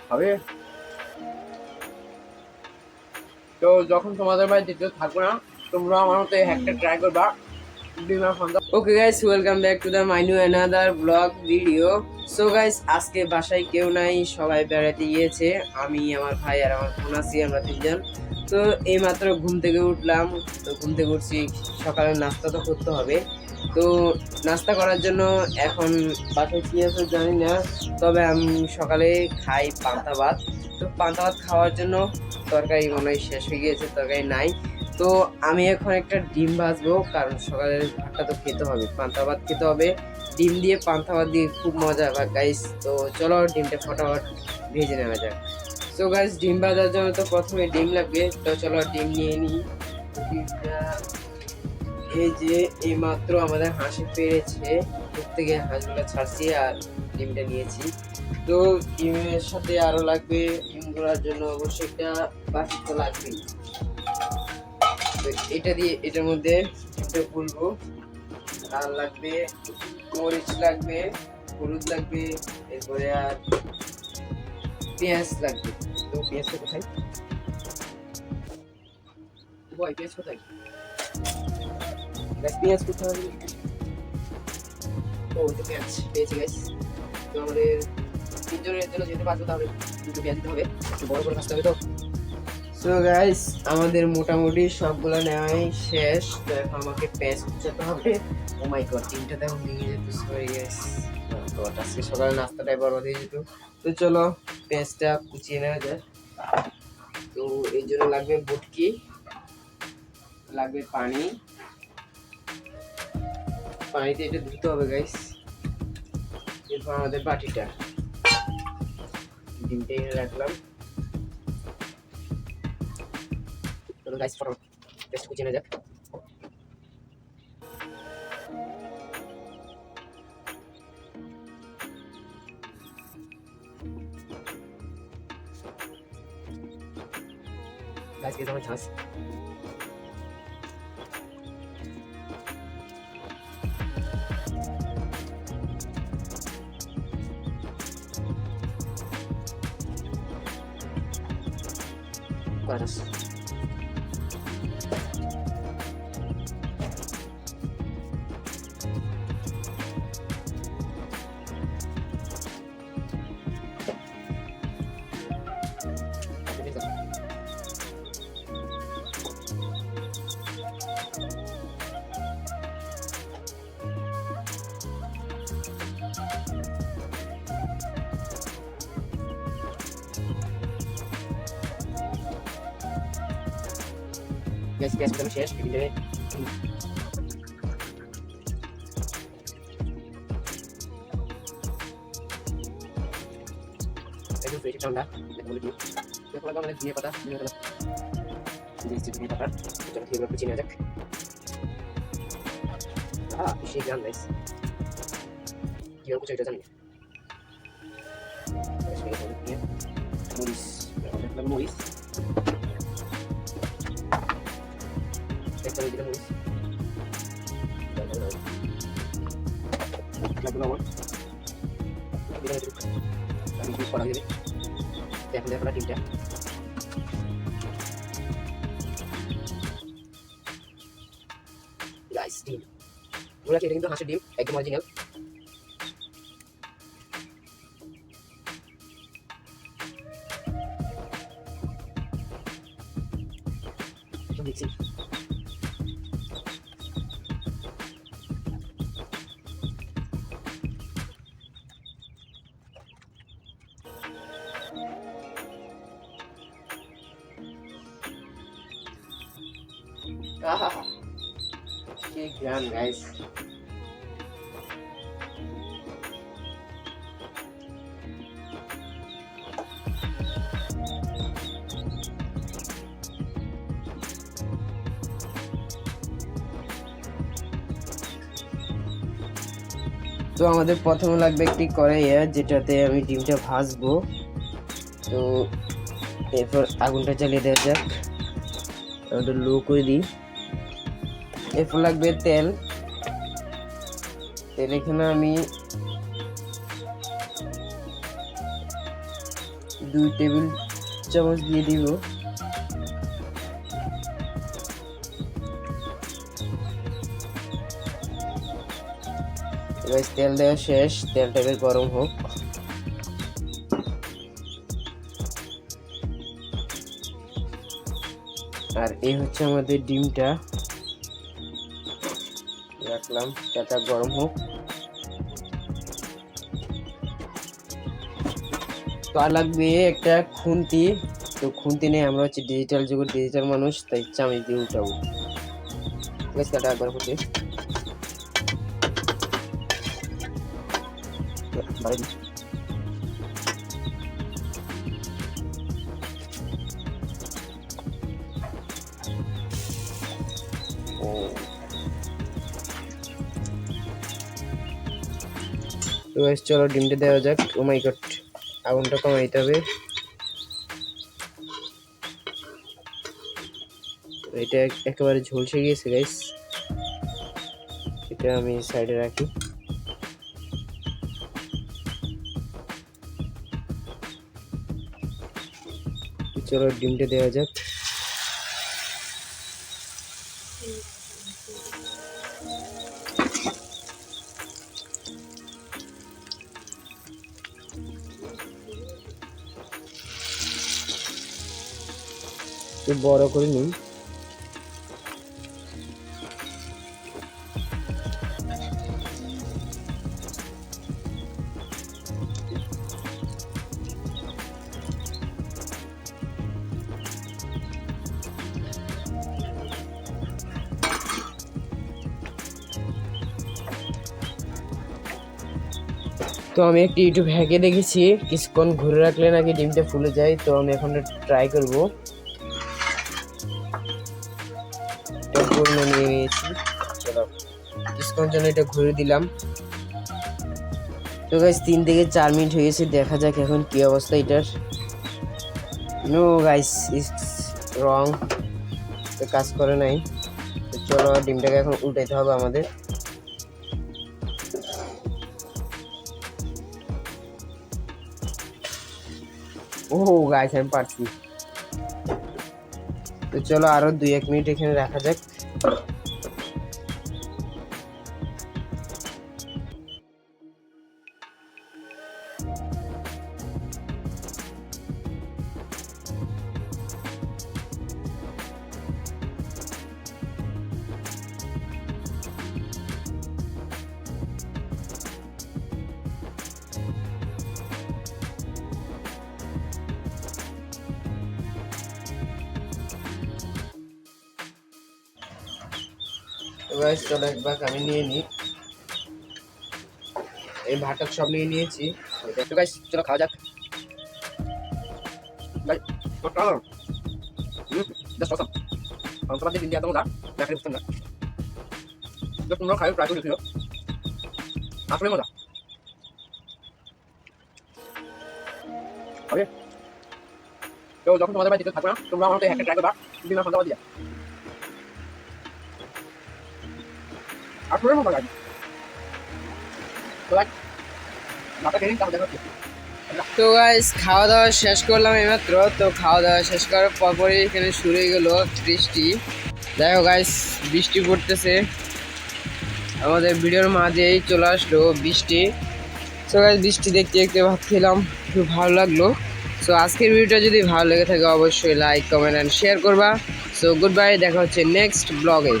হবে। তো যখন তোমাদের বাড়িতে কেউ থাকবে না, তোমরা আমার মতো হ্যাকটা ট্রাই করবা। Okay guys, welcome back to the my new another blog video. So guys, আজকে বাসায় কেউ নাই, সবাই বেড়াতে গিয়েছে। আমি, আমার ভাই আর আমার বোন আছি, আমরা তিনজন। তো এইমাত্র ঘুম থেকে উঠলাম। তো ঘুম থেকে উঠছি, সকালে নাস্তা তো করতে হবে। তো নাস্তা করার জন্য এখন বাসায় কি আছে জানি না, তবে আমি সকালে খাই পান্তা ভাত। তো পান্তা ভাত খাওয়ার জন্য তরকারি মনে হয় শেষ হয়ে গিয়েছে, তরকারি নাই। তো আমি এখন একটা ডিম ভাজবো, কারণ সকালের ভাতটা তো খেতে হবে, পান্তা ভাত খেতে হবে। ডিম দিয়ে পান্তা ভাত দিয়ে খুব মজা হয় গাইস। তো চলো ডিমটা ফটাফট ভেজে নেওয়া যাক। সো গাইস, ডিম ভাজার জন্য তো প্রথমে ডিম লাগবে। তো চলো ডিম নিয়ে নিই। ডিমটা এই যে এইমাত্র আমাদের হাঁসে পেরেছে, দূর থেকে হাঁসগুলো ছাড়ছি আর ডিমটা নিয়েছি। তো ডিমের সাথে আরো লাগবে, ডিম করার জন্য অবশ্যই একটা বাটি তো লাগবেই। তো এটা দিয়ে এটার মধ্যে ডিমটা গুলবো। আর লাগবে মরিচ, লাগবে হলুদ, লাগবে এরপরে আর পেঁয়াজ লাগবে। তো পেঁয়াজটা কোথায়, বয় পেঁয়াজ কোথায়, পেঁয়াজ কোথায়? ও তো পেঁয়াজ পেয়েছি গাইস। তো আমাদের তিনজনের জন্য যেহেতু বাঁচবো, তাহলে দুটো পেঁয়াজ দিতে হবে, একটু বড় করে ভাজতে হবে। তো সো গাইস, আমাদের মোটামুটি সবগুলো নেওয়াই শেষ। তো এখন আমাকে পেঁয়াজ কুচাতে হবে। ও মাই গড, তিনটা তেমন ভেঙে যেত, সরি গাইস। তো আজকে সকালে নাস্তাটাই বরবাদ হয়ে যেত। তো চলো পেঁয়াজটা কুচিয়ে নেওয়া যায়। তো এই জন্য লাগবে বুটকি, লাগবে পানি। পানিতে এটা ধুতে হবে গাইস। এরপর আমাদের বাটিটা, ডিমটা এনে রাখলাম। চলো গাইস ফটাফট পেস্ট কুচিয়ে নেওয়া যাক। গাইস কে তোমার chance. Gracias. Guys, guys, kita share video ini. Itu free kita udah, kita boleh dulu. Kita kalau nggak dia patah, ini adalah jadi situ ini patah. Coba kita berapa sini aja. Ah, isi gan guys. Dia aku cari dasarnya. Guys, kita boleh dia. Muris, ada muris. Kita lagi muris. Lagu lawan. Kita lagi terus. Lagi terus orang ini. Dia pernah timnya. Guys, ডিম ওরা এটা কিন্তু হাঁসের ডিম, একদম original. দেখছি আহা কি গ্রাম গাইস। তো আমাদের প্রথমে লাগবে একটি কড়াই, যেটাতে আমি ডিমটা ভাজবো। তো এরপর আগুনটা জ্বালিয়ে দেওয়া যাক, ওটা লো করে দিই। এরপর লাগবে তেল। তেল এখানে আমি 2 টেবিল চামচ দিয়ে দিব। গাইস তেল দেওয়া শেষ, তেলটা বেশ গরম হোক। আর এই হচ্ছে আমাদের ডিমটা রাখলাম, তেলটা গরম হোক। তো আর লাগবে একটা খুন্তি, তো খুন্তি নেই, আমরা হচ্ছে ডিজিটাল যুগের ডিজিটাল মানুষ, তাই চামচ দিয়ে উঠাবো। তেলটা একবার হচ্ছে তো গাইস চলো ডিমটা দেওয়া যাক। ও মাই গড, আগুনটা কমাইতে হবে। এটা একেবারে ঝলসে গিয়েছে গাইস, এটা আমি সাইডে রাখি। চলো ডিমটা দেওয়া যাক। বড় করে নিন। তো আমি একটি ইউটিউব হ্যাকে দেখেছি কিছুক্ষণ ঘুরে রাখলে নাকি ডিমটা ফুলে যায়, তো আমি এখন ট্রাই করবো। নিয়ে নিয়েছি, চলো কিছুক্ষণ জন্য এটা ঘুরে দিলাম। তো গাইস 3 থেকে 4 মিনিট হয়ে গেছে, দেখা যাক এখন কি অবস্থা এটার। নো গাইস, ইটস রং, কাজ করে নাই। তো চলো ডিমটাকে এখন উল্টাইতে হবে আমাদের। ও গাইস আমি পারছি। তো চলো আরো 2-1 মিনিট এখানে রাখা যাক। গাইস চলো একবার আমি নিয়ে নিই, এই ভাতটা সব নিয়ে নিয়েছি। তো গাইস চলো খাওয়া যাক। গাইস জাস্ট অসাম, তোমাদের ইন্ডিয়া তো মজা দেখে বুঝতেন না, তোমরা খাই ট্রাই করে দেখো, আসলে মজা। ওকে, তো যখন তোমাদের বাড়িতে থাকবে না, তোমরা আমার মতো একটা ট্রাই করবা ডিমের ফোনটা দিয়া, আসলে মজা লাগে। তো লাইক নাটা খেয়ে তাহলে দেখো। তো গাইস খাওয়া দাওয়া শেষ করলাম এইমাত্র। তো খাওয়া দাওয়া শেষ করার পরপরই এখানে শুরু হয়ে গেল বৃষ্টি। যাই হোক গাইস, বৃষ্টি পড়তেছে, আমাদের ভিডিওর মাঝেই চলে আসলো বৃষ্টি। সো গাইস বৃষ্টি দেখতে দেখতে ভাত খেলাম, খুব ভালো লাগলো। সো আজকের ভিডিওটা যদি ভালো লেগে থাকে অবশ্যই লাইক, কমেন্ট অ্যান্ড শেয়ার করবা। সো গুড বাই, দেখা হচ্ছে নেক্সট ব্লগে।